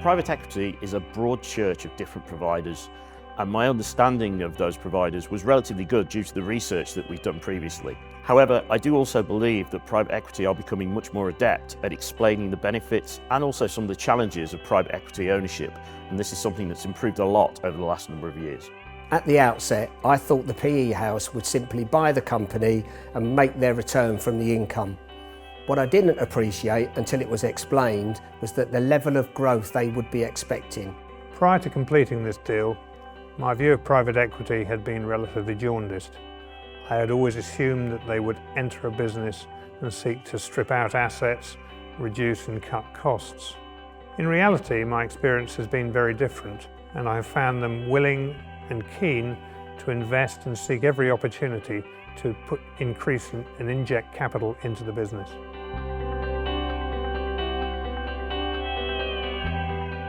Private equity is a broad church of different providers, and my understanding of those providers was relatively good due to the research that we've done previously. However, I do also believe that private equity are becoming much more adept at explaining the benefits and also some of the challenges of private equity ownership, and this is something that's improved a lot over the last number of years. At the outset, I thought the PE house would simply buy the company and make their return from the income. What I didn't appreciate until it was explained was that the level of growth they would be expecting. Prior to completing this deal, my view of private equity had been relatively jaundiced. I had always assumed that they would enter a business and seek to strip out assets, reduce and cut costs. In reality, my experience has been very different, and I have found them willing and keen to invest and seek every opportunity to increase and inject capital into the business.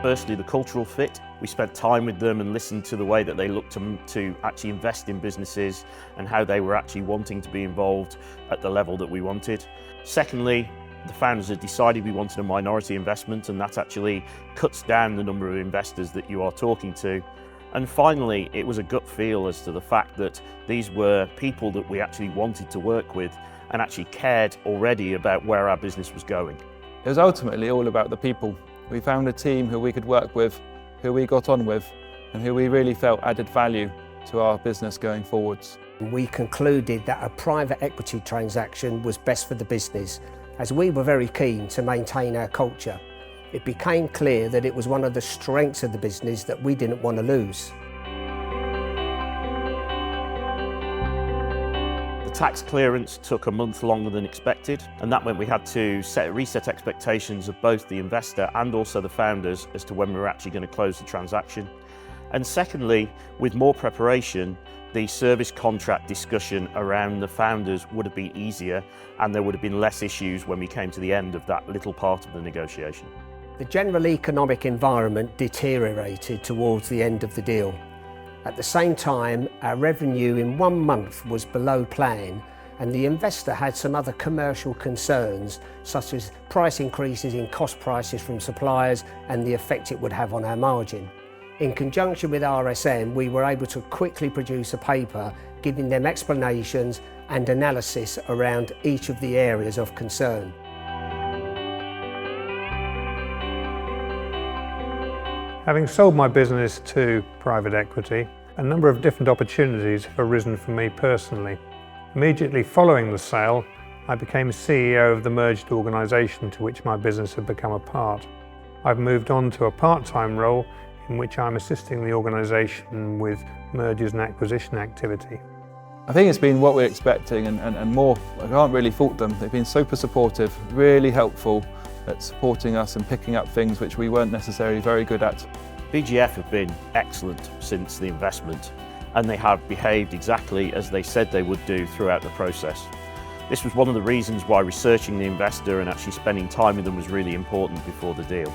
Firstly, the cultural fit. We spent time with them and listened to the way that they looked to actually invest in businesses and how they were actually wanting to be involved at the level that we wanted. Secondly, the founders had decided we wanted a minority investment, and that actually cuts down the number of investors that you are talking to. And finally, it was a gut feel as to the fact that these were people that we actually wanted to work with and actually cared already about where our business was going. It was ultimately all about the people. We found a team who we could work with, who we got on with, and who we really felt added value to our business going forwards. We concluded that a private equity transaction was best for the business, as we were very keen to maintain our culture. It became clear that it was one of the strengths of the business that we didn't want to lose. The tax clearance took a month longer than expected, and that meant we had to reset expectations of both the investor and also the founders as to when we were actually going to close the transaction. And secondly, with more preparation, the service contract discussion around the founders would have been easier, and there would have been less issues when we came to the end of that little part of the negotiation. The general economic environment deteriorated towards the end of the deal. At the same time, our revenue in 1 month was below plan, and the investor had some other commercial concerns, such as price increases in cost prices from suppliers and the effect it would have on our margin. In conjunction with RSM, we were able to quickly produce a paper giving them explanations and analysis around each of the areas of concern. Having sold my business to private equity, a number of different opportunities have arisen for me personally. Immediately following the sale, I became CEO of the merged organisation to which my business had become a part. I've moved on to a part-time role in which I'm assisting the organisation with mergers and acquisition activity. I think it's been what we're expecting and more. I can't really fault them. They've been super supportive, really helpful at supporting us and picking up things which we weren't necessarily very good at. BGF have been excellent since the investment, and they have behaved exactly as they said they would do throughout the process. This was one of the reasons why researching the investor and actually spending time with them was really important before the deal.